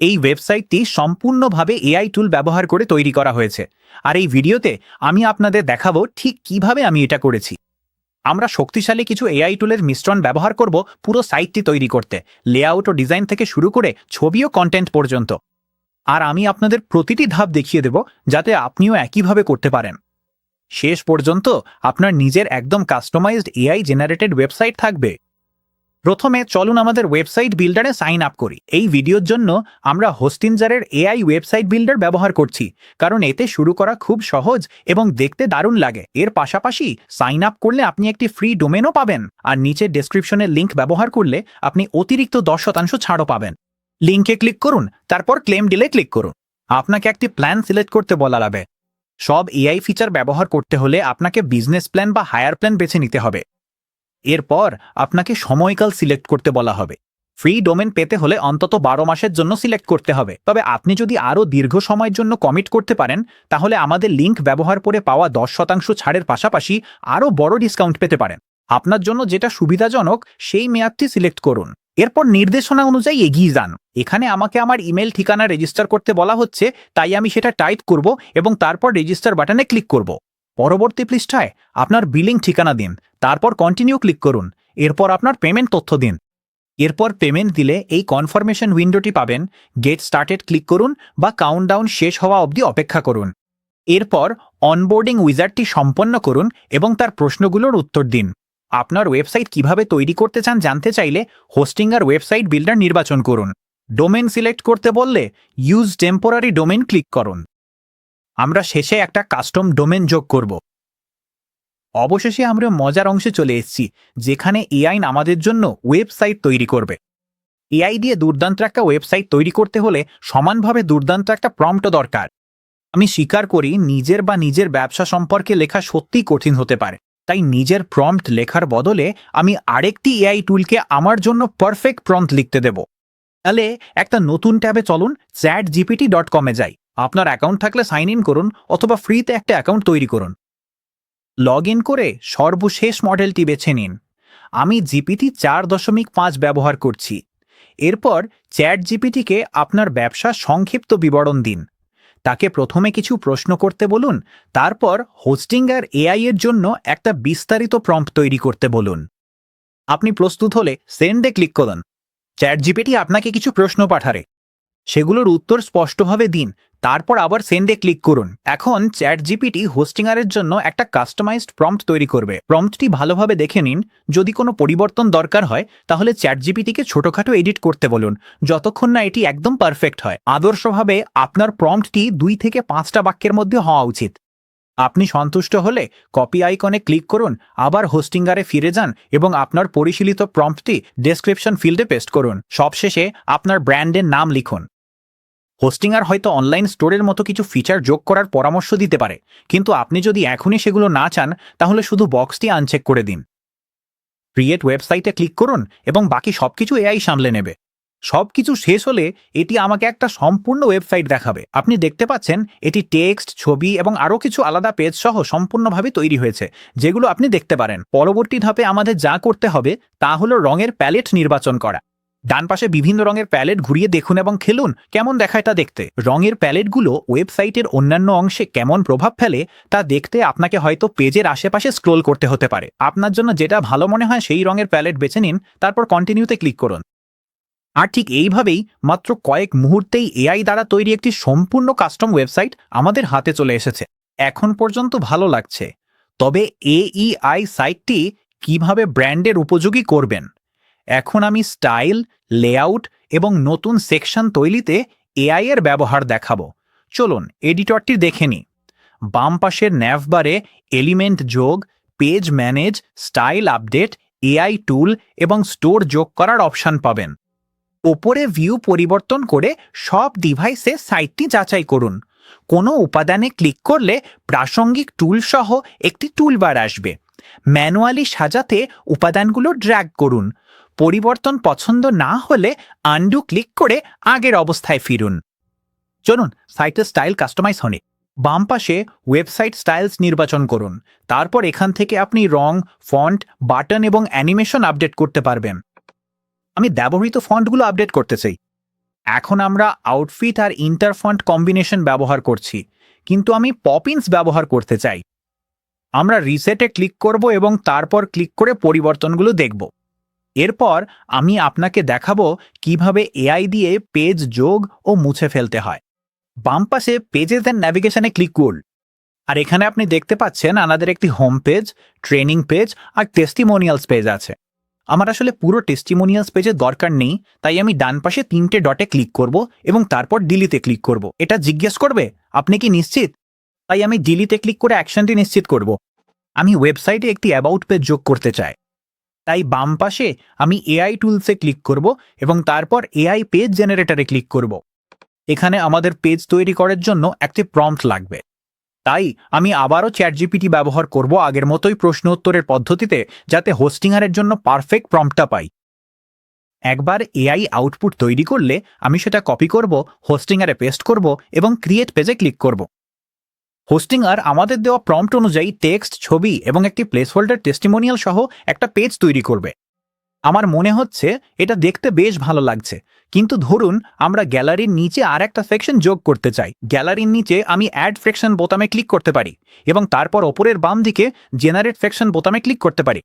এই ওয়েবসাইটটি সম্পূর্ণভাবে এআই টুল ব্যবহার করে তৈরি করা হয়েছে, আর এই ভিডিওতে আমি আপনাদের দেখাবো ঠিক কিভাবে আমি এটা করেছি। আমরা শক্তিশালী কিছু এআই টুলের মিশ্রণ ব্যবহার করব পুরো সাইটটি তৈরি করতে, লেআউট ও ডিজাইন থেকে শুরু করে ছবি ও কন্টেন্ট পর্যন্ত। আর আমি আপনাদের প্রতিটি ধাপ দেখিয়ে দেব যাতে আপনিও একইভাবে করতে পারেন। শেষ পর্যন্ত আপনার নিজের একদম কাস্টমাইজড এআই জেনারেটেড ওয়েবসাইট থাকবে। প্রথমে চলুন আমাদের ওয়েবসাইট বিল্ডারে সাইন আপ করি। এই ভিডিওর জন্য আমরা হোস্টিনজারের এআই ওয়েবসাইট বিল্ডার ব্যবহার করছি, কারণ এতে শুরু করা খুব সহজ এবং দেখতে দারুণ লাগে। এর পাশাপাশি সাইন আপ করলে আপনি একটি ফ্রি ডোমেনও পাবেন, আর নিচে ডেসক্রিপশনের লিঙ্ক ব্যবহার করলে আপনি অতিরিক্ত 10% ছাড়ও পাবেন। লিঙ্কে ক্লিক করুন, তারপর ক্লেম ডিলে ক্লিক করুন। আপনাকে একটি প্ল্যান সিলেক্ট করতে বলা হবে। সব এআই ফিচার ব্যবহার করতে হলে আপনাকে বিজনেস প্ল্যান বা হায়ার প্ল্যান বেছে নিতে হবে। এরপর আপনাকে সময়কাল সিলেক্ট করতে বলা হবে। ফ্রি ডোমেন পেতে হলে অন্তত 12 মাসের জন্য সিলেক্ট করতে হবে। তবে আপনি যদি আরও দীর্ঘ সময়ের জন্য কমিট করতে পারেন, তাহলে আমাদের লিঙ্ক ব্যবহার করে পাওয়া 10% ছাড়ের পাশাপাশি আরও বড় ডিসকাউন্ট পেতে পারেন। আপনার জন্য যেটা সুবিধাজনক সেই মেয়াদটি সিলেক্ট করুন। এরপর নির্দেশনা অনুযায়ী এগিয়ে যান। এখানে আমাকে আমার ইমেল ঠিকানা রেজিস্টার করতে বলা হচ্ছে, তাই আমি সেটা টাইপ করব এবং তারপর রেজিস্টার বাটনে ক্লিক করব। পরবর্তী পৃষ্ঠায় আপনার বিলিং ঠিকানা দিন, তারপর কন্টিনিউ ক্লিক করুন। এরপর আপনার পেমেন্ট তথ্য দিন। এরপর পেমেন্ট দিলে এই কনফার্মেশন উইন্ডোটি পাবেন। গেট স্টার্টেড ক্লিক করুন বা কাউন্টডাউন শেষ হওয়া অবধি অপেক্ষা করুন। এরপর অনবোর্ডিং উইজার্ডটি সম্পন্ন করুন এবং তার প্রশ্নগুলোর উত্তর দিন। আপনার ওয়েবসাইট কিভাবে তৈরি করতে চান জানতে চাইলে হোস্টিং আর ওয়েবসাইট বিল্ডার নির্বাচন করুন। ডোমেন সিলেক্ট করতে বললে ইউজ টেম্পোরারি ডোমেন ক্লিক করুন। আমরা শেষে একটা কাস্টম ডোমেন যোগ করব। অবশেষে আমরা মজার অংশে চলে এসেছি, যেখানে এআই আমাদের জন্য ওয়েবসাইট তৈরি করবে। এআই দিয়ে দুর্দান্ত একটা ওয়েবসাইট তৈরি করতে হলে সমানভাবে দুর্দান্ত একটা প্রম্পটও দরকার। আমি স্বীকার করি, নিজের ব্যবসা সম্পর্কে লেখা সত্যিই কঠিন হতে পারে। তাই নিজের প্রম্পট লেখার বদলে আমি আরেকটি এআই টুলকে আমার জন্য পারফেক্ট প্রম্পট লিখতে দেব। তাহলে একটা নতুন ট্যাবে চলুন, chatgpt.com এ যাই। আপনার অ্যাকাউন্ট থাকলে সাইন ইন করুন অথবা ফ্রিতে একটা অ্যাকাউন্ট তৈরি করুন। লগ ইন করে সর্বশেষ মডেলটি বেছে নিন। আমি জিপিটি 4.5 ব্যবহার করছি। এরপর চ্যাট জিপিটিকে আপনার ব্যবসার সংক্ষিপ্ত বিবরণ দিন। তাকে প্রথমে কিছু প্রশ্ন করতে বলুন, তারপর হোস্টিং আর এআই এর জন্য একটা বিস্তারিত প্রম্পট তৈরি করতে বলুন। আপনি প্রস্তুত হলে সেন্ডে ক্লিক করুন। চ্যাট জিপিটি আপনাকে কিছু প্রশ্ন পাঠাবে, সেগুলোর উত্তর স্পষ্টভাবে দিন, তারপর আবার সেন্ডে ক্লিক করুন। এখন চ্যাট জিপিটি হোস্টিংয়ারের জন্য একটা কাস্টমাইজড প্রম্পট তৈরি করবে। প্রম্পটটি ভালোভাবে দেখে নিন। যদি কোনো পরিবর্তন দরকার হয় তাহলে চ্যাট জিপিটিকে ছোটখাটো এডিট করতে বলুন, যতক্ষণ না এটি একদম পারফেক্ট হয়। আদর্শভাবে আপনার প্রম্পটটি 2 থেকে 5টা বাক্যের মধ্যে হওয়া উচিত। আপনি সন্তুষ্ট হলে কপি আইকনে ক্লিক করুন, আবার হোস্টিংয়ারে ফিরে যান এবং আপনার পরিশীলিত প্রম্পটটি ডেসক্রিপশন ফিল্ডে পেস্ট করুন। সবশেষে আপনার ব্র্যান্ডের নাম লিখুন। হোস্টিংয়ার হয়তো অনলাইন স্টোরের মতো কিছু ফিচার যোগ করার পরামর্শ দিতে পারে, কিন্তু আপনি যদি এখনই সেগুলো না চান তাহলে শুধু বক্সটি আনচেক করে দিন। ক্রিয়েট ওয়েবসাইটে ক্লিক করুন এবং বাকি সবকিছু এআই সামলে নেবে। সবকিছু শেষ হলে এটি আমাকে একটা সম্পূর্ণ ওয়েবসাইট দেখাবে। আপনি দেখতে পাচ্ছেন এটি টেক্সট, ছবি এবং আরও কিছু আলাদা পেজ সহ সম্পূর্ণভাবে তৈরি হয়েছে, যেগুলো আপনি দেখতে পারেন। পরবর্তী ধাপে আমাদের যা করতে হবে তা হলো রঙের প্যালেট নির্বাচন করা। ডান পাশে বিভিন্ন রঙের প্যালেট ঘুরিয়ে দেখুন এবং খেলুন কেমন দেখায় তা দেখতে। রঙের প্যালেটগুলো ওয়েবসাইটের অন্যান্য অংশে কেমন প্রভাব ফেলে তা দেখতে আপনাকে হয়তো পেজের আশেপাশে স্ক্রোল করতে হতে পারে। আপনার জন্য যেটা ভালো মনে হয় সেই রঙের প্যালেট বেছে নিন, তারপর কন্টিনিউতে ক্লিক করুন। আর ঠিক এইভাবেই মাত্র কয়েক মুহূর্তেই এআই দ্বারা তৈরি একটি সম্পূর্ণ কাস্টম ওয়েবসাইট আমাদের হাতে চলে এসেছে। এখন পর্যন্ত ভালো লাগছে, তবে এআই সাইটটি কিভাবে ব্র্যান্ডের উপযোগী করবেন? এখন আমি স্টাইল, লেআউট এবং নতুন সেকশন তৈরিতে এআই এর ব্যবহার দেখাবো। চলুন এডিটরটি দেখে নিই। বাম পাশের ন্যাভবারে এলিমেন্ট যোগ, page manage, style update, AI টুল এবং স্টোর যোগ করার অপশান পাবেন। ওপরে ভিউ পরিবর্তন করে সব ডিভাইসে সাইটটি যাচাই করুন। কোনো উপাদানে ক্লিক করলে প্রাসঙ্গিক টুল সহ একটি টুলবার আসবে। ম্যানুয়ালি সাজাতে উপাদানগুলো ড্র্যাগ করুন। পরিবর্তন পছন্দ না হলে আনডু ক্লিক করে আগের অবস্থায় ফিরুন। চলুন সাইটের স্টাইল কাস্টমাইজ হনে। বাম পাশে ওয়েবসাইট স্টাইলস নির্বাচন করুন। তারপর এখান থেকে আপনি রং, ফন্ট, বাটন এবং অ্যানিমেশন আপডেট করতে পারবেন। আমি ব্যবহৃত ফন্টগুলো আপডেট করতে চাই। এখন আমরা আউটফিট আর ইন্টারফন্ট কম্বিনেশন ব্যবহার করছি, কিন্তু আমি পপিন্স ব্যবহার করতে চাই। আমরা রিসেটে ক্লিক করব এবং তারপর ক্লিক করে পরিবর্তনগুলো দেখব। এরপর আমি আপনাকে দেখাবো কিভাবে এআই দিয়ে পেজ যোগ ও মুছে ফেলতে হয়। বাম পাশে পেজেস এন্ড ন্যাভিগেশনে ক্লিক করুন, আর এখানে আপনি দেখতে পাচ্ছেন আমাদের একটি হোম পেজ, ট্রেনিং পেজ আর টেস্টিমোনিয়ালস পেজ আছে। আমার আসলে পুরো টেস্টিমোনিয়ালস পেজের দরকার নেই, তাই আমি ডান পাশে 3টে ডটে ক্লিক করব এবং তারপর ডিলিটে ক্লিক করব। এটা জিজ্ঞেস করবে আপনি কি নিশ্চিত, তাই আমি ডিলিটে ক্লিক করে অ্যাকশনটি নিশ্চিত করব। আমি ওয়েবসাইটে একটি অ্যাবাউট পেজ যোগ করতে চাই, তাই বাম পাশে আমি এআই টুলসে ক্লিক করব এবং তারপর এআই পেজ জেনারেটরে ক্লিক করব। এখানে আমাদের পেজ তৈরি করার জন্য একটি প্রম্পট লাগবে, তাই আমি আবারও চ্যাটজিপিটি ব্যবহার করব আগের মতোই প্রশ্ন উত্তরের পদ্ধতিতে, যাতে হোস্টিংয়ারের জন্য পারফেক্ট প্রম্পটটা পাই। একবার এআই আউটপুট তৈরি করলে আমি সেটা কপি করব, হোস্টিংয়ারে পেস্ট করব এবং ক্রিয়েট পেজে ক্লিক করব। হোস্টিংয়ার আমাদের দেওয়া প্রম্পট অনুযায়ী টেক্সট, ছবি এবং একটি প্লেসহোল্ডার টেস্টিমোনিয়াল সহ একটা পেজ তৈরি করবে। আমার মনে হচ্ছে এটা দেখতে বেশ ভালো লাগছে, কিন্তু ধরুন আমরা গ্যালারির নিচে আর একটা সেকশন যোগ করতে চাই। গ্যালারির নিচে আমি অ্যাড সেকশন বোতামে ক্লিক করতে পারি এবং তারপর ওপরের বাম দিকে জেনারেট সেকশন বোতামে ক্লিক করতে পারি।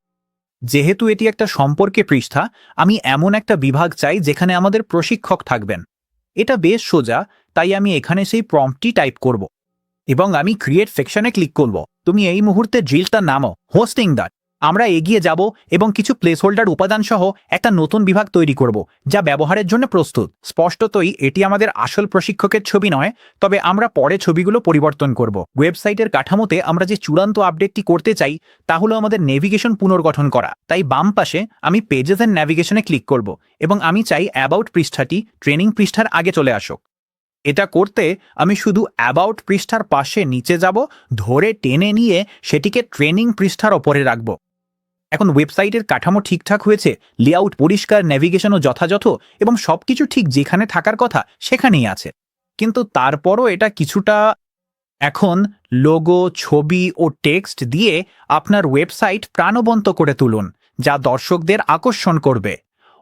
যেহেতু এটি একটা সম্পর্কে পৃষ্ঠা, আমি এমন একটা বিভাগ চাই যেখানে আমাদের প্রশিক্ষক থাকবেন। এটা বেশ সোজা, তাই আমি এখানে সেই প্রম্পটটি টাইপ করব এবং আমি ক্রিয়েট সেকশনে ক্লিক করব। তুমি এই মুহূর্তে ড্রিলটা নামো, হোস্টিং দ্যাট। আমরা এগিয়ে যাব এবং কিছু প্লেসহোল্ডার উপাদান সহ একটা নতুন বিভাগ তৈরি করব যা ব্যবহারের জন্য প্রস্তুত। স্পষ্টতই এটি আমাদের আসল প্রশিক্ষকের ছবি নয়, তবে আমরা পরে ছবিগুলো পরিবর্তন করব। ওয়েবসাইটের কাঠামোতে আমরা যে চূড়ান্ত আপডেটটি করতে চাই তা হলো আমাদের নেভিগেশন পুনর্গঠন করা। তাই বাম পাশে আমি পেজেস এন্ড ন্যাভিগেশনে ক্লিক করব এবং আমি চাই অ্যাবাউট পৃষ্ঠাটি ট্রেনিং পৃষ্ঠার আগে চলে আসুক। এটা করতে আমি শুধু অ্যাবাউট পৃষ্ঠার পাশে নিচে যাব, ধরে টেনে নিয়ে সেটিকে ট্রেনিং পৃষ্ঠার ওপরে রাখব। এখন ওয়েবসাইটের কাঠামো ঠিকঠাক হয়েছে, লেআউট পরিষ্কার, নেভিগেশনও যথাযথ এবং সবকিছু ঠিক যেখানে থাকার কথা সেখানেই আছে। কিন্তু তারপরও এটা কিছুটা। এখন লোগো, ছবি ও টেক্সট দিয়ে আপনার ওয়েবসাইট প্রাণবন্ত করে তুলুন, যা দর্শকদের আকর্ষণ করবে।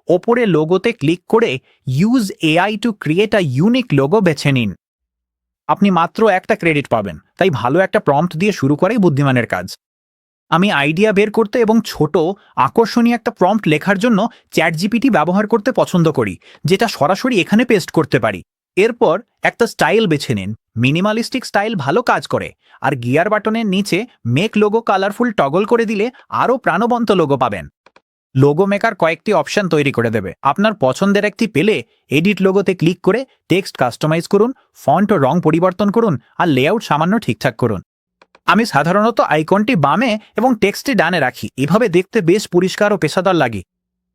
ওপরে লোগোতে ক্লিক করে use AI to create a unique logo বেছে নিন। আপনি মাত্র একটা ক্রেডিট পাবেন, তাই ভালো একটা প্রম্পট দিয়ে শুরু করাই বুদ্ধিমানের কাজ। আমি আইডিয়া বের করতে এবং ছোট আকর্ষণীয় একটা প্রম্পট লেখার জন্য চ্যাটজিপিটি ব্যবহার করতে পছন্দ করি, যেটা সরাসরি এখানে পেস্ট করতে পারি। এরপর একটা স্টাইল বেছে নিন। মিনিমালিস্টিক স্টাইল ভালো কাজ করে, আর গিয়ার বাটনের নিচে মেক লোগো কালারফুল টগল করে দিলে আরও প্রাণবন্ত লোগো পাবেন। লোগো মেকার কয়েকটি অপশন তৈরি করে দেবে। আপনার পছন্দের একটি পেলে এডিট লোগোতে ক্লিক করে টেক্সট কাস্টমাইজ করুন, ফন্ট ও রং পরিবর্তন করুন আর লেআউট সামান্য ঠিকঠাক করুন। আমি সাধারণত আইকনটি বামে এবং টেক্সটটি ডানে রাখি, এভাবে দেখতে বেশ পরিষ্কার ও পেশাদার লাগে।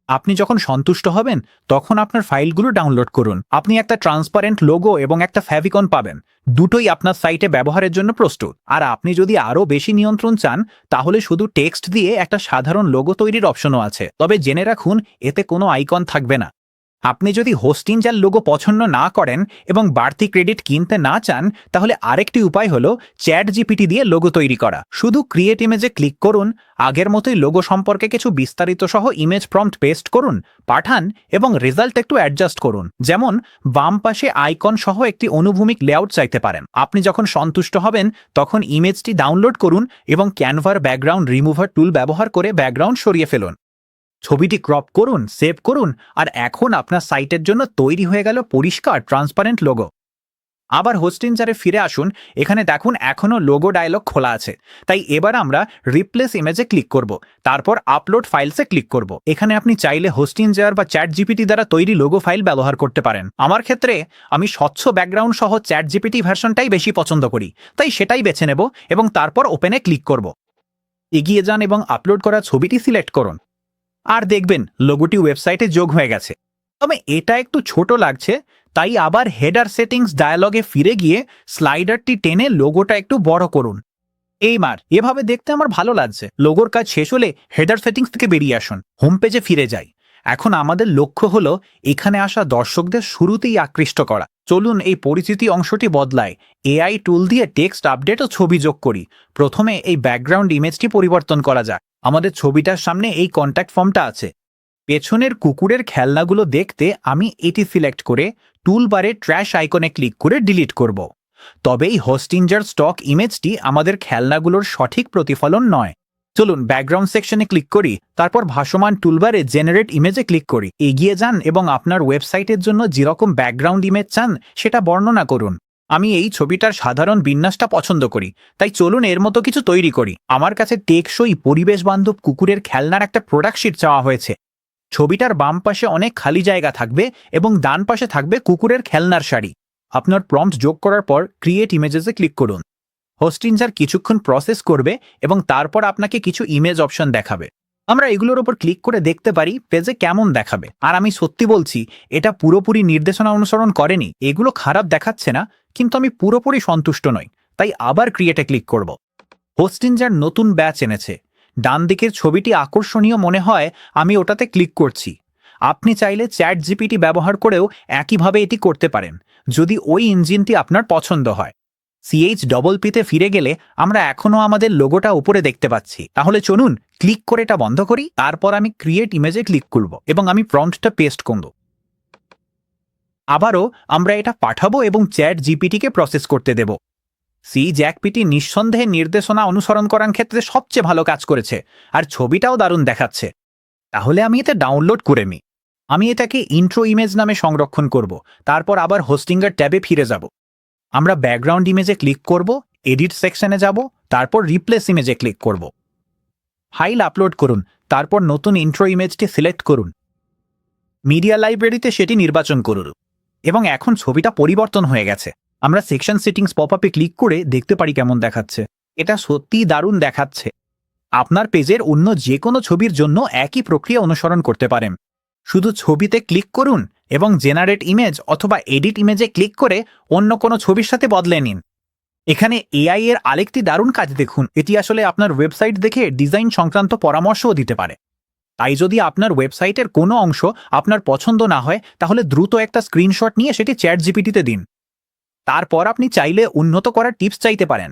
আপনি যখন সন্তুষ্ট হবেন তখন আপনার ফাইলগুলো ডাউনলোড করুন। আপনি একটা ট্রান্সপারেন্ট লোগো এবং একটা ফেভিকন পাবেন, দুটোই আপনার সাইটে ব্যবহারের জন্য প্রস্তুত। আর আপনি যদি আরও বেশি নিয়ন্ত্রণ চান তাহলে শুধু টেক্সট দিয়ে একটা সাধারণ লোগো তৈরির অপশনও আছে, তবে জেনে রাখুন এতে কোনো আইকন থাকবে না। আপনি যদি হোস্টিংজার লোগো পছন্দ না করেন এবং বাড়তি ক্রেডিট কিনতে না চান, তাহলে আরেকটি উপায় হলো চ্যাটজিপিটি দিয়ে লোগো তৈরি করা। শুধু ক্রিয়েট ইমেজে ক্লিক করুন, আগের মতোই লোগো সম্পর্কে কিছু বিস্তারিত সহ ইমেজ প্রম্পট পেস্ট করুন, পাঠান এবং রেজাল্ট একটু অ্যাডজাস্ট করুন। যেমন বাম পাশে আইকন সহ একটি অনুভূমিক লেআউট চাইতে পারেন। আপনি যখন সন্তুষ্ট হবেন তখন ইমেজটি ডাউনলোড করুন এবং ক্যানভার ব্যাকগ্রাউন্ড রিমুভার টুল ব্যবহার করে ব্যাকগ্রাউন্ড সরিয়ে ফেলুন। ছবিটি ক্রপ করুন, সেভ করুন, আর এখন আপনার সাইটের জন্য তৈরি হয়ে গেল পরিষ্কার ট্রান্সপারেন্ট লোগো। আবার হোস্টিংজারে ফিরে আসুন। এখানে দেখুন এখনও লোগো ডায়লগ খোলা আছে, তাই এবার আমরা রিপ্লেস ইমেজে ক্লিক করব, তারপর আপলোড ফাইলসে ক্লিক করব। এখানে আপনি চাইলে হোস্টিংজার বা চ্যাটজিপিটি দ্বারা তৈরি লোগো ফাইল ব্যবহার করতে পারেন। আমার ক্ষেত্রে আমি স্বচ্ছ ব্যাকগ্রাউন্ড সহ চ্যাটজিপিটি ভার্সনটাই বেশি পছন্দ করি, তাই সেটাই বেছে নেব এবং তারপর ওপেনে ক্লিক করব। এগিয়ে যান এবং আপলোড করা ছবিটি সিলেক্ট করুন, আর দেখবেন লোগোটি ওয়েবসাইটে যোগ হয়ে গেছে। তবে এটা একটু ছোট লাগছে, তাই আবার হেডার সেটিংস ডায়ালগে ফিরে গিয়ে স্লাইডারটি টেনে লোগোটা একটু বড় করুন। এইবার এভাবে দেখতে আমার ভালো লাগছে। লোগোর কাজ শেষ হলে হেডার সেটিংস থেকে বেরিয়ে আসুন, হোম পেজে ফিরে যাই। এখন আমাদের লক্ষ্য হলো এখানে আসা দর্শকদের শুরুতেই আকৃষ্ট করা। চলুন এই পরিচিতি অংশটি বদলায়। এআই টুল দিয়ে টেক্সট আপডেট ও ছবি যোগ করি। প্রথমে এই ব্যাকগ্রাউন্ড ইমেজটি পরিবর্তন করা যাক। আমাদের ছবিটার সামনে এই কন্ট্যাক্ট ফর্মটা আছে। পেছনের কুকুরের খেলনাগুলো দেখতে আমি এটি সিলেক্ট করে টুল বারে ট্র্যাশ আইকনে ক্লিক করে ডিলিট করব। তবে এই হোস্টিঞ্জার স্টক ইমেজটি আমাদের খেলনাগুলোর সঠিক প্রতিফলন নয়। চলুন ব্যাকগ্রাউন্ড সেকশনে ক্লিক করি, তারপর ভাসমান টুলবারে জেনারেট ইমেজে ক্লিক করি। এগিয়ে যান এবং আপনার ওয়েবসাইটের জন্য যেরকম ব্যাকগ্রাউন্ড ইমেজ চান সেটা বর্ণনা করুন। আমি এই ছবিটার সাধারণ বিন্যাসটা পছন্দ করি, তাই চলুন এর মতো কিছু তৈরি করি। আমার কাছে টেকসই পরিবেশ বান্ধব কুকুরের খেলনার একটা প্রোডাক্ট শিট চাওয়া হয়েছে। ছবিটার বাম পাশে অনেক খালি জায়গা থাকবে এবং ডান পাশে থাকবে কুকুরের খেলনার সারি। আপনার প্রম্পট যোগ করার পর ক্রিয়েট ইমেজেসে ক্লিক করুন। হোস্টিঞ্জার কিছুক্ষণ প্রসেস করবে এবং তারপর আপনাকে কিছু ইমেজ অপশন দেখাবে। আমরা এগুলোর উপর ক্লিক করে দেখতে পারি পেজে কেমন দেখাবে। আর আমি সত্যি বলছি, এটা পুরোপুরি নির্দেশনা অনুসরণ করেনি। এগুলো খারাপ দেখাচ্ছে না, কিন্তু আমি পুরোপুরি সন্তুষ্ট নই, তাই আবার ক্রিয়েটে ক্লিক করব। হোস্টিঞ্জার নতুন ব্যাচ এনেছে। ডান দিকের ছবিটি আকর্ষণীয় মনে হয়, আমি ওটাতে ক্লিক করছি। আপনি চাইলে চ্যাট জিপিটি ব্যবহার করেও একইভাবে এটি করতে পারেন, যদি ওই ইঞ্জিনটি আপনার পছন্দ হয়। CHPP-তে ফিরে গেলে আমরা এখনও আমাদের লোগোটা উপরে দেখতে পাচ্ছি। তাহলে চলুন ক্লিক করে এটা বন্ধ করি। তারপর আমি ক্রিয়েট ইমেজে ক্লিক করব এবং আমি প্রম্পটটা পেস্ট করব। আবারও আমরা এটা পাঠাবো এবং চ্যাট জিপিটিকে প্রসেস করতে দেব। ChatGPT নিঃসন্দেহে নির্দেশনা অনুসরণ করার ক্ষেত্রে সবচেয়ে ভালো কাজ করেছে, আর ছবিটাও দারুণ দেখাচ্ছে। তাহলে আমি এটা ডাউনলোড করে নিই। আমি এটাকে ইন্ট্রো ইমেজ নামে সংরক্ষণ করব, তারপর আবার হোস্টিঙ্গার ট্যাবে ফিরে যাব। আমরা ব্যাকগ্রাউন্ড ইমেজে ক্লিক করব, এডিট সেকশনে যাব, তারপর রিপ্লেস ইমেজে ক্লিক করব। ফাইল আপলোড করুন, তারপর নতুন ইন্ট্রো ইমেজটি সিলেক্ট করুন। মিডিয়া লাইব্রেরিতে সেটি নির্বাচন করুন এবং এখন ছবিটা পরিবর্তন হয়ে গেছে। আমরা সেকশন সেটিংস পপআপে ক্লিক করে দেখতে পারি কেমন দেখাচ্ছে। এটা সত্যিই দারুণ দেখাচ্ছে। আপনার পেজের অন্য যে কোনো ছবির জন্য একই প্রক্রিয়া অনুসরণ করতে পারেন। শুধু ছবিতে ক্লিক করুন এবং জেনারেট ইমেজ অথবা এডিট ইমেজে ক্লিক করে অন্য কোনো ছবির সাথে বদলে নিন। এখানে AI এর আরেকটি দারুণ কাজ দেখুন। এটি আসলে আপনার ওয়েবসাইট দেখে ডিজাইন সংক্রান্ত পরামর্শও দিতে পারে। তাই যদি আপনার ওয়েবসাইটের কোনো অংশ আপনার পছন্দ না হয়, তাহলে দ্রুত একটা স্ক্রিনশট নিয়ে সেটি চ্যাট জিপিটিতে দিন। তারপর আপনি চাইলে উন্নত করার টিপস চাইতে পারেন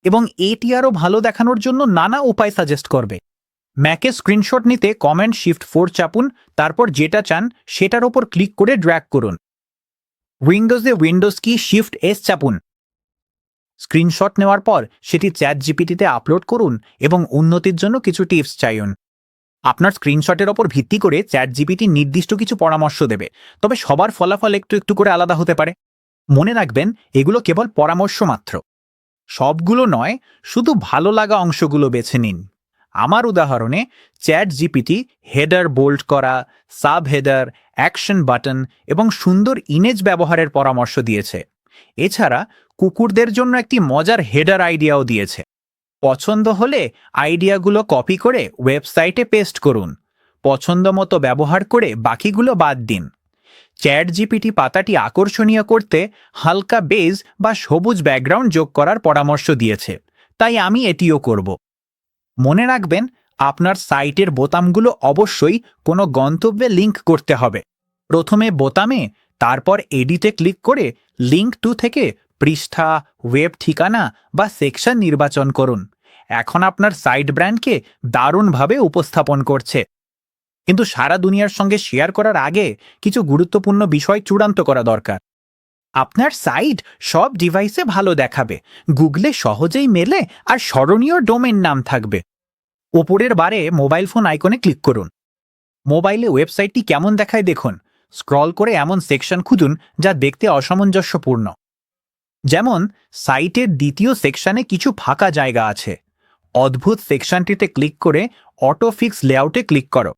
এবং এটি আরও ভালো দেখানোর জন্য নানা উপায় সাজেস্ট করবে। ম্যাকে স্ক্রিনশট নিতে কমান্ড Shift+4 চাপুন, তারপর যেটা চান সেটার ওপর ক্লিক করে ড্র্যাগ করুন। উইন্ডোজে উইন্ডোজ কি Shift+S চাপুন। স্ক্রিনশট নেওয়ার পর সেটি চ্যাট জিপিটিতে আপলোড করুন এবং উন্নতির জন্য কিছু টিপস চাইুন। আপনার স্ক্রিনশটের ওপর ভিত্তি করে চ্যাট জিপিটি নির্দিষ্ট কিছু পরামর্শ দেবে, তবে সবার ফলাফল একটু একটু করে আলাদা হতে পারে। মনে রাখবেন, এগুলো কেবল পরামর্শ মাত্র, সবগুলো নয়। শুধু ভালো লাগা অংশগুলো বেছে নিন। আমার উদাহরণে চ্যাট জিপিটি হেডার বোল্ড করা, সাব হেডার, অ্যাকশন বাটন এবং সুন্দর ইমেজ ব্যবহারের পরামর্শ দিয়েছে। এছাড়া কুকুরদের জন্য একটি মজার হেডার আইডিয়াও দিয়েছে। পছন্দ হলে আইডিয়াগুলো কপি করে ওয়েবসাইটে পেস্ট করুন। পছন্দ মতো ব্যবহার করে বাকিগুলো বাদ দিন। চ্যাট জিপিটি পাতাটি আকর্ষণীয় করতে হালকা বেজ বা সবুজ ব্যাকগ্রাউন্ড যোগ করার পরামর্শ দিয়েছে, তাই আমি এটিও করব। মনে রাখবেন, আপনার সাইটের বোতামগুলো অবশ্যই কোনো গন্তব্যে লিঙ্ক করতে হবে। প্রথমে বোতামে, তারপর এডিটে ক্লিক করে লিঙ্ক টু থেকে পৃষ্ঠা, ওয়েব ঠিকানা বা সেকশন নির্বাচন করুন। এখন আপনার সাইট ব্র্যান্ডকে দারুণভাবে উপস্থাপন করছে। কিন্তু সারা দুনিয়ার সঙ্গে শেয়ার করার আগে কিছু গুরুত্বপূর্ণ বিষয় চূড়ান্ত করা দরকার। আপনার সাইট সব ডিভাইসে ভালো দেখাবে, গুগলে সহজেই মেলে, আর স্মরণীয় ডোমেন নাম থাকবে। ওপরের বারে মোবাইল ফোন আইকনে ক্লিক করুন। মোবাইলে ওয়েবসাইটটি কেমন দেখায় দেখুন। স্ক্রল করে এমন সেকশন খুঁজুন যা দেখতে অসামঞ্জস্যপূর্ণ। যেমন সাইটের দ্বিতীয় সেকশনে কিছু ফাঁকা জায়গা আছে। অদ্ভুত সেকশনটিতে ক্লিক করে অটোফিক্স লেআউটে ক্লিক করো।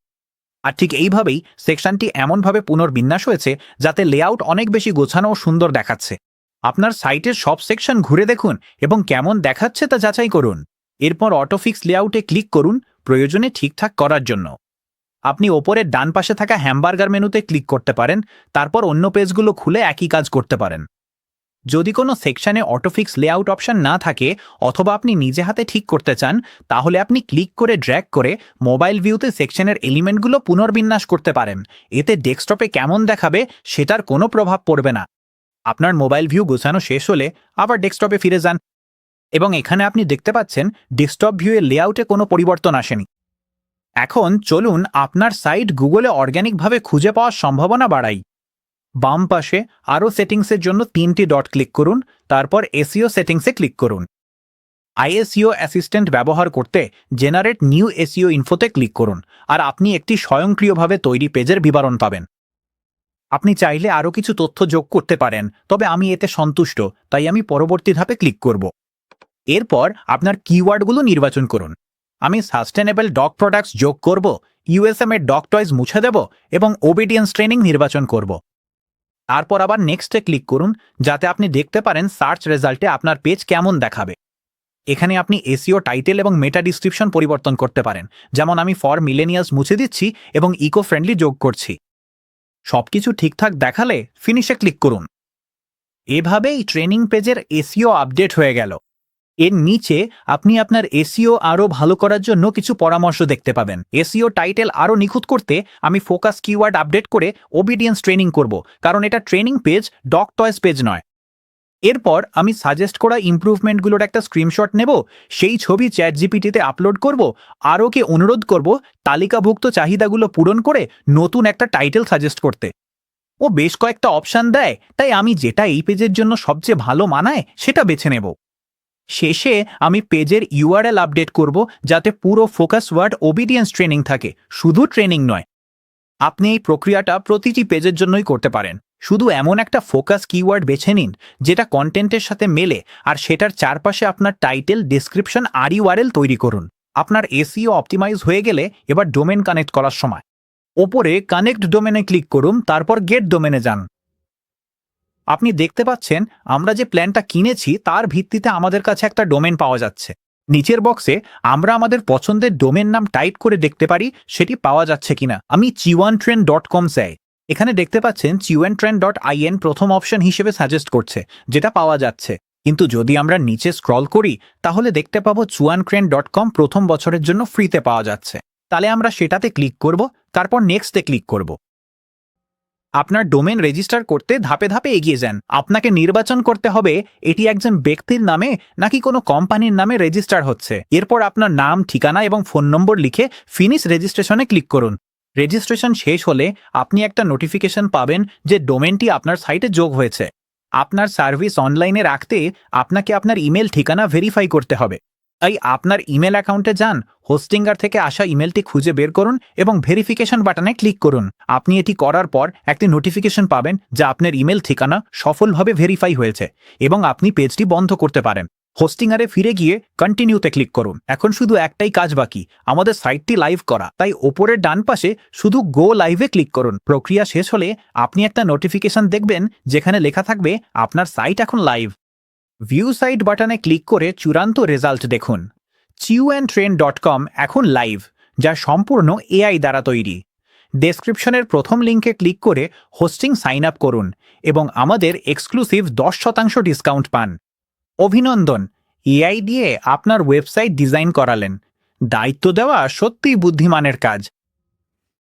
আর ঠিক এইভাবেই সেকশনটি এমনভাবে পুনর্বিন্যাস হয়েছে যাতে লেআউট অনেক বেশি গোছানো ও সুন্দর দেখাচ্ছে। আপনার সাইটের সব সেকশন ঘুরে দেখুন এবং কেমন দেখাচ্ছে তা যাচাই করুন। এরপর অটোফিক্স লেআউটে ক্লিক করুন প্রয়োজনে ঠিকঠাক করার জন্য। আপনি ওপরের ডান পাশে থাকা হ্যামবার্গার মেনুতে ক্লিক করতে পারেন, তারপর অন্য পেজগুলো খুলে একই কাজ করতে পারেন। যদি কোনো সেকশনে অটোফিক্স লেআউট অপশন না থাকে অথবা আপনি নিজে হাতে ঠিক করতে চান, তাহলে আপনি ক্লিক করে ড্র্যাগ করে মোবাইল ভিউতে সেকশনের এলিমেন্টগুলো পুনর্বিন্যাস করতে পারেন। এতে ডেস্কটপে কেমন দেখাবে সেটার কোনো প্রভাব পড়বে না। আপনার মোবাইল ভিউ গোছানো শেষ হলে আবার ডেস্কটপে ফিরে যান এবং এখানে আপনি দেখতে পাচ্ছেন ডেস্কটপ ভিউয়ের লেআউটে কোনো পরিবর্তন আসেনি। এখন চলুন আপনার সাইট গুগলে অর্গ্যানিকভাবে খুঁজে পাওয়ার সম্ভাবনা বাড়াই। বাম পাশে আরও সেটিংসের জন্য 3টি ডট ক্লিক করুন, তারপর এসইও সেটিংসে ক্লিক করুন। আইএসইও অ্যাসিস্ট্যান্ট ব্যবহার করতে জেনারেট নিউ এসইও ইনফোতে ক্লিক করুন, আর আপনি একটি স্বয়ংক্রিয়ভাবে তৈরি পেজের বিবরণ পাবেন। আপনি চাইলে আরও কিছু তথ্য যোগ করতে পারেন, তবে আমি এতে সন্তুষ্ট, তাই আমি পরবর্তী ধাপে ক্লিক করব। এরপর আপনার কিওয়ার্ডগুলো নির্বাচন করুন। আমি সাস্টেনেবল ডগ প্রোডাক্টস যোগ করব, ইউএসএম এর ডগ টয়েজ মুছে দেব এবং ওবিডিয়েন্স ট্রেনিং নির্বাচন করব। তারপর আবার নেক্সটে ক্লিক করুন, যাতে আপনি দেখতে পারেন সার্চ রেজাল্টে আপনার পেজ কেমন দেখাবে। এখানে আপনি এসইও টাইটেল এবং মেটা ডিসক্রিপশন পরিবর্তন করতে পারেন, যেমন আমি ফর মিলেনিয়ালস মুছে দিচ্ছি এবং ইকো ফ্রেন্ডলি যোগ করছি। সবকিছু ঠিকঠাক দেখালে ফিনিশে ক্লিক করুন। এভাবেই ট্রেনিং পেজের এসইও আপডেট হয়ে গেল। এর নিচে আপনি আপনার এসইও আরও ভালো করার জন্য কিছু পরামর্শ দেখতে পাবেন। এসইও টাইটেল আরও নিখুঁত করতে আমি ফোকাস কিওয়ার্ড আপডেট করে ওবিডিয়েন্স ট্রেনিং করব, কারণ এটা training page, dog toys page নয়। এরপর আমি সাজেস্ট করা ইমপ্রুভমেন্টগুলোর একটা স্ক্রিনশট নেব, সেই ছবি চ্যাটজিপিটিতে আপলোড করব, আর ওকে অনুরোধ করব তালিকাভুক্ত চাহিদাগুলো পূরণ করে নতুন একটা টাইটেল সাজেস্ট করতে। ও বেশ কয়েকটা অপশান দেয়, তাই আমি যেটা এই পেজের জন্য সবচেয়ে ভালো মানায় সেটা বেছে নেব। শেষে আমি পেজের ইউআরএল আপডেট করব, যাতে পুরো ফোকাস ওয়ার্ড ওবিডিয়েন্স ট্রেনিং থাকে, শুধু ট্রেনিং নয়। আপনি এই প্রক্রিয়াটা প্রতিটি পেজের জন্যই করতে পারেন। শুধু এমন একটা ফোকাস কিওয়ার্ড বেছে নিন যেটা কন্টেন্টের সাথে মেলে, আর সেটার চারপাশে আপনার টাইটেল, ডেসক্রিপশন আর ইউআরএল তৈরি করুন। আপনার এসইও অপটিমাইজ হয়ে গেলে এবার ডোমেন কানেক্ট করার সময়। ওপরে কানেক্ট ডোমেনে ক্লিক করুন, তারপর গেট ডোমেনে যান। আপনি দেখতে পাচ্ছেন আমরা যে প্ল্যানটা কিনেছি তার ভিত্তিতে আমাদের কাছে একটা ডোমেন পাওয়া যাচ্ছে। নিচের বক্সে আমরা আমাদের পছন্দের ডোমেন নাম টাইপ করে দেখতে পারি সেটি পাওয়া যাচ্ছে কিনা। আমি chiwantrend.com চাই। এখানে দেখতে পাচ্ছেন chiwantrend.in প্রথম অপশন হিসেবে সাজেস্ট করছে, যেটা পাওয়া যাচ্ছে। কিন্তু যদি আমরা নিচে স্ক্রল করি তাহলে দেখতে পাবো chiwantrend.com প্রথম বছরের জন্য ফ্রিতে পাওয়া যাচ্ছে। তাহলে আমরা সেটাতে ক্লিক করব, তারপর নেক্সটে ক্লিক করব। আপনার ডোমেন রেজিস্টার করতে ধাপে ধাপে এগিয়ে যান। আপনাকে নির্বাচন করতে হবে এটি একজন ব্যক্তির নামে নাকি কোনো কোম্পানির নামে রেজিস্টার হচ্ছে। এরপর আপনার নাম, ঠিকানা এবং ফোন নম্বর লিখে ফিনিশ রেজিস্ট্রেশনে ক্লিক করুন। রেজিস্ট্রেশন শেষ হলে আপনি একটা নোটিফিকেশন পাবেন যে ডোমেনটি আপনার সাইটে যোগ হয়েছে। আপনার সার্ভিস অনলাইনে রাখতে আপনাকে আপনার ইমেল ঠিকানা ভেরিফাই করতে হবে। তাই আপনার ইমেল অ্যাকাউন্টে যান, হোস্টিঙ্গার থেকে আসা ইমেলটি খুঁজে বের করুন এবং ভেরিফিকেশন বাটনে ক্লিক করুন। আপনি এটি করার পর একটি নোটিফিকেশন পাবেন যে আপনার ইমেল ঠিকানা সফলভাবে ভেরিফাই হয়েছে এবং আপনি পেজটি বন্ধ করতে পারেন। হোস্টিঙ্গারে ফিরে গিয়ে কন্টিনিউতে ক্লিক করুন। এখন শুধু একটাই কাজ বাকি, আমাদের সাইটটি লাইভ করা। তাই ওপরের ডান পাশে শুধু গো লাইভে ক্লিক করুন। প্রক্রিয়া শেষ হলে আপনি একটা নোটিফিকেশন দেখবেন যেখানে লেখা থাকবে আপনার সাইট এখন লাইভ। ভিউ সাইট বাটনে ক্লিক করে চূড়ান্ত রেজাল্ট দেখুন। chiwantrend.com এখন লাইভ, যা সম্পূর্ণ এআই দ্বারা তৈরি। ডেসক্রিপশনের প্রথম লিঙ্কে ক্লিক করে হোস্টিং সাইন আপ করুন এবং আমাদের এক্সক্লুসিভ 10% ডিসকাউন্ট পান। অভিনন্দন, এআই দিয়ে আপনার ওয়েবসাইট ডিজাইন করালেন। দায়িত্ব দেওয়া সত্যিই বুদ্ধিমানের কাজ।